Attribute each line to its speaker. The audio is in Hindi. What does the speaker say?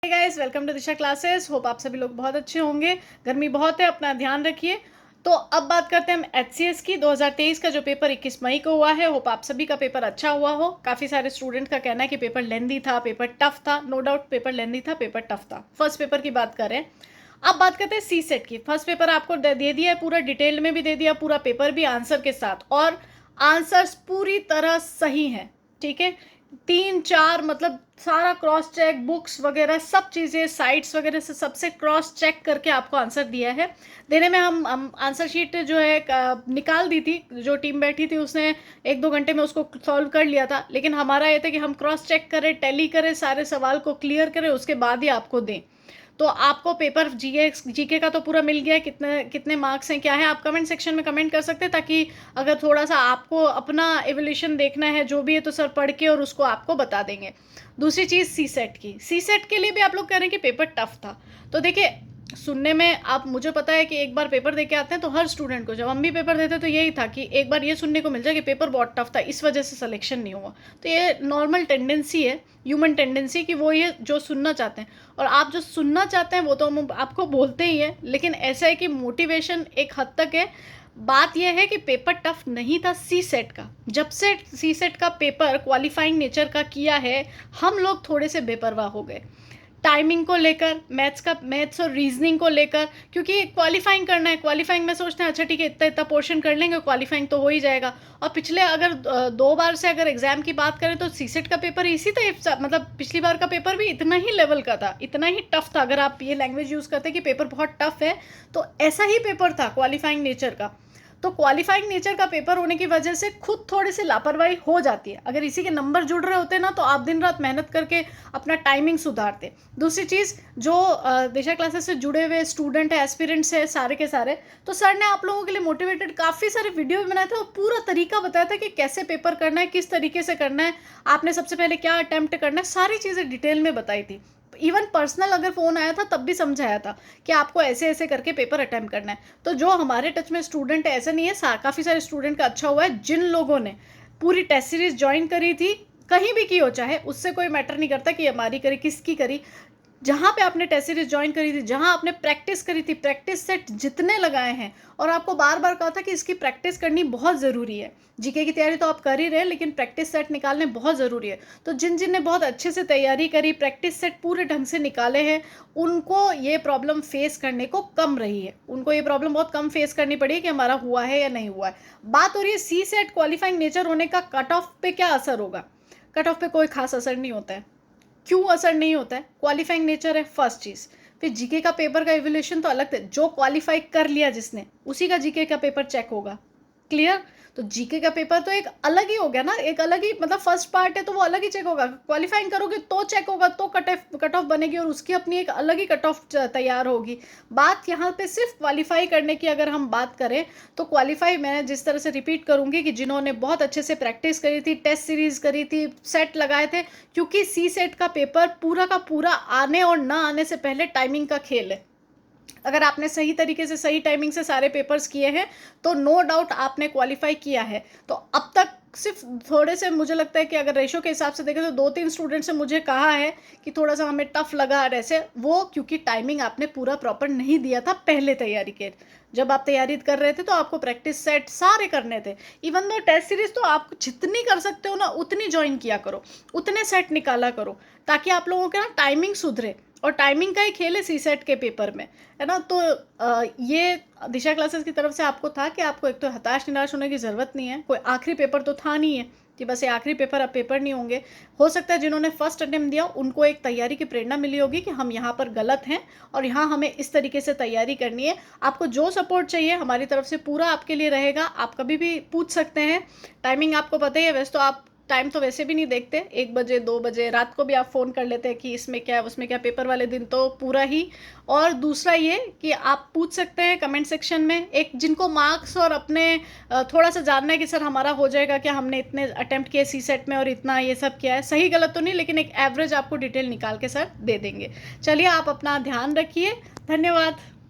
Speaker 1: Guys, welcome to Disha classes. Hope आप सभी लोग बहुत अच्छे होंगे। गर्मी बहुत है, अपना ध्यान रखिए। तो अब बात करते हैं हम एचसीएस की। 2023 का जो पेपर 21 मई को हुआ है, होप आप सभी का पेपर अच्छा हुआ हो। काफ़ी सारे स्टूडेंट का कहना है कि पेपर लेंदी था, पेपर टफ था। नो डाउट पेपर लेंदी था, पेपर टफ था। फर्स्ट पेपर की बात करें। अब बात करते हैं सी सेट की। फर्स्ट पेपर आपको दे दिया है, पूरा डिटेल में भी दे दिया, पूरा पेपर भी आंसर के साथ, और आंसर्स पूरी तरह सही हैं। ठीक है, 3-4 मतलब सारा क्रॉस चेक, बुक्स वगैरह सब चीज़ें, साइट्स वगैरह से सबसे क्रॉस चेक करके आपको आंसर दिया है। देने में हम आंसर शीट जो है निकाल दी थी, जो टीम बैठी थी उसने 1-2 घंटे में उसको सॉल्व कर लिया था। लेकिन हमारा ये था कि हम क्रॉस चेक करें, टैली करें, सारे सवाल को क्लियर करें, उसके बाद ही आपको दें। तो आपको पेपर जीके का तो पूरा मिल गया है। कितने कितने मार्क्स हैं, क्या है, आप कमेंट सेक्शन में कमेंट कर सकते हैं, ताकि अगर थोड़ा सा आपको अपना एवोल्यूशन देखना है जो भी है तो सर पढ़ के और उसको आपको बता देंगे। दूसरी चीज़ सी सेट की। सी सेट के लिए भी आप लोग कह रहे हैं कि पेपर टफ था। तो देखिए, सुनने में आप, मुझे पता है कि एक बार पेपर दे के आते हैं तो हर स्टूडेंट को, जब हम भी पेपर देते तो यही था कि एक बार ये सुनने को मिल जाए कि पेपर बहुत टफ था, इस वजह से सिलेक्शन नहीं हुआ। तो ये नॉर्मल टेंडेंसी है, ह्यूमन टेंडेंसी, कि वो ये जो सुनना चाहते हैं, और आप जो सुनना चाहते हैं वो तो हम आपको बोलते ही हैं। लेकिन ऐसा है कि मोटिवेशन एक हद तक है। बात यह है कि पेपर टफ नहीं था सी सेट का। जब से सी सेट का पेपर क्वालिफाइंग नेचर का किया है, हम लोग थोड़े से बेपरवाह हो गए टाइमिंग को लेकर, मैथ्स और रीजनिंग को लेकर, क्योंकि क्वालिफाइंग करना है। क्वालिफाइंग में सोचते हैं अच्छा ठीक है, इतना इतना पोर्शन कर लेंगे, क्वालिफाइंग तो हो ही जाएगा। और पिछले अगर 2 बार से अगर एग्जाम की बात करें तो सीसेट का पेपर इसी था, मतलब पिछली बार का पेपर भी इतना ही लेवल का था, इतना ही टफ था। अगर आप ये लैंग्वेज यूज़ करते कि पेपर बहुत टफ है, तो ऐसा ही पेपर था क्वालिफाइंग नेचर का। तो क्वालिफाइंग नेचर का पेपर होने की वजह से खुद थोड़ी सी लापरवाही हो जाती है। अगर इसी के नंबर जुड़ रहे होते ना, तो आप दिन रात मेहनत करके अपना टाइमिंग सुधारते। दूसरी चीज़, जो दिशा क्लासेस से जुड़े हुए स्टूडेंट है, एस्पिरेंट्स है सारे के सारे, तो सर ने आप लोगों के लिए मोटिवेटेड काफ़ी सारे वीडियो भी बनाए थे और पूरा तरीका बताया था कि कैसे पेपर करना है, किस तरीके से करना है, आपने सबसे पहले क्या अटैम्प्ट करना है, सारी चीज़ें डिटेल में बताई थी। इवन पर्सनल अगर फ़ोन आया था तब भी समझाया था कि आपको ऐसे ऐसे करके पेपर अटैम्प्ट करना है। तो जो हमारे टच में स्टूडेंट है, ऐसा नहीं है, काफ़ी सारे स्टूडेंट का अच्छा हुआ है। जिन लोगों ने पूरी टेस्ट सीरीज ज्वाइन करी थी, कहीं भी की हो, चाहे उससे कोई मैटर नहीं करता कि हमारी करी किसकी करी, जहाँ पे आपने टेस्ट सीरीज ज्वाइन करी थी, जहाँ आपने प्रैक्टिस करी थी, प्रैक्टिस सेट जितने लगाए हैं, और आपको बार बार कहा था कि इसकी प्रैक्टिस करनी बहुत ज़रूरी है। जीके की तैयारी तो आप कर ही रहे हैं, लेकिन प्रैक्टिस सेट निकालने बहुत ज़रूरी है। तो जिन जिन ने बहुत अच्छे से तैयारी करी, प्रैक्टिस सेट पूरे ढंग से निकाले हैं, उनको ये प्रॉब्लम फेस करने को कम रही है। उनको ये प्रॉब्लम बहुत कम फेस करनी पड़ी है कि हमारा हुआ है या नहीं हुआ है। बात हो रही है सी सेट क्वालिफाइंग नेचर होने का, कट ऑफ पे क्या असर होगा। कट ऑफ पे कोई खास असर नहीं होता है। क्यों असर नहीं होता है? क्वालिफाइंग नेचर है फर्स्ट चीज़। फिर जीके का पेपर का इवोल्यूशन तो अलग थे, जो क्वालिफाई कर लिया जिसने, उसी का जीके का पेपर चेक होगा। क्लियर? तो जीके का पेपर तो एक अलग ही हो गया ना, एक अलग ही, मतलब फर्स्ट पार्ट है तो वो अलग ही चेक होगा। क्वालिफाइंग करोगे तो चेक होगा, तो कट ऑफ बनेगी, और उसकी अपनी एक अलग ही कट ऑफ तैयार होगी। बात यहाँ पे सिर्फ क्वालिफाई करने की अगर हम बात करें, तो क्वालिफाई मैं जिस तरह से रिपीट करूँगी कि जिन्होंने बहुत अच्छे से प्रैक्टिस करी थी, टेस्ट सीरीज करी थी, सेट लगाए थे, क्योंकि सी सेट का पेपर पूरा का पूरा आने और ना आने से पहले टाइमिंग का खेल है। अगर आपने सही तरीके से, सही टाइमिंग से सारे पेपर्स किए हैं, तो नो डाउट आपने क्वालिफाई किया है। तो अब तक सिर्फ थोड़े से, मुझे लगता है कि अगर रेशो के हिसाब से देखें तो 2-3 स्टूडेंट्स ने मुझे कहा है कि थोड़ा सा हमें टफ लगा ऐसे, वो क्योंकि टाइमिंग आपने पूरा प्रॉपर नहीं दिया था पहले तैयारी के। जब आप तैयारी कर रहे थे तो आपको प्रैक्टिस सेट सारे करने थे। इवन दो टेस्ट सीरीज तो आप जितनी कर सकते हो ना, उतनी ज्वाइन किया करो, उतने सेट निकाला करो, ताकि आप लोगों के ना टाइमिंग सुधरे। और टाइमिंग का ही खेल है सी सेट के पेपर में, है ना। तो ये दिशा क्लासेस की तरफ से आपको था कि आपको एक तो हताश निराश होने की ज़रूरत नहीं है। कोई आखिरी पेपर तो था नहीं है कि बस ये आखिरी पेपर, अब पेपर नहीं होंगे। हो सकता है जिन्होंने फर्स्ट अटेम्प्ट दिया उनको एक तैयारी की प्रेरणा मिली होगी कि हम यहाँ पर गलत हैं और यहाँ हमें इस तरीके से तैयारी करनी है। आपको जो सपोर्ट चाहिए हमारी तरफ से पूरा आपके लिए रहेगा। आप कभी भी पूछ सकते हैं। टाइमिंग आपको पता ही है, वैसे तो आप टाइम तो वैसे भी नहीं देखते, 1 बजे 2 बजे रात को भी आप फ़ोन कर लेते हैं कि इसमें क्या है उसमें क्या, पेपर वाले दिन तो पूरा ही। और दूसरा ये कि आप पूछ सकते हैं कमेंट सेक्शन में, एक जिनको मार्क्स और अपने थोड़ा सा जानना है कि सर हमारा हो जाएगा क्या, हमने इतने अटेम्प्ट किए सी सेट में और इतना ये सब किया है, सही गलत तो नहीं, लेकिन एक एवरेज आपको डिटेल निकाल के सर दे देंगे। चलिए, आप अपना ध्यान रखिए। धन्यवाद।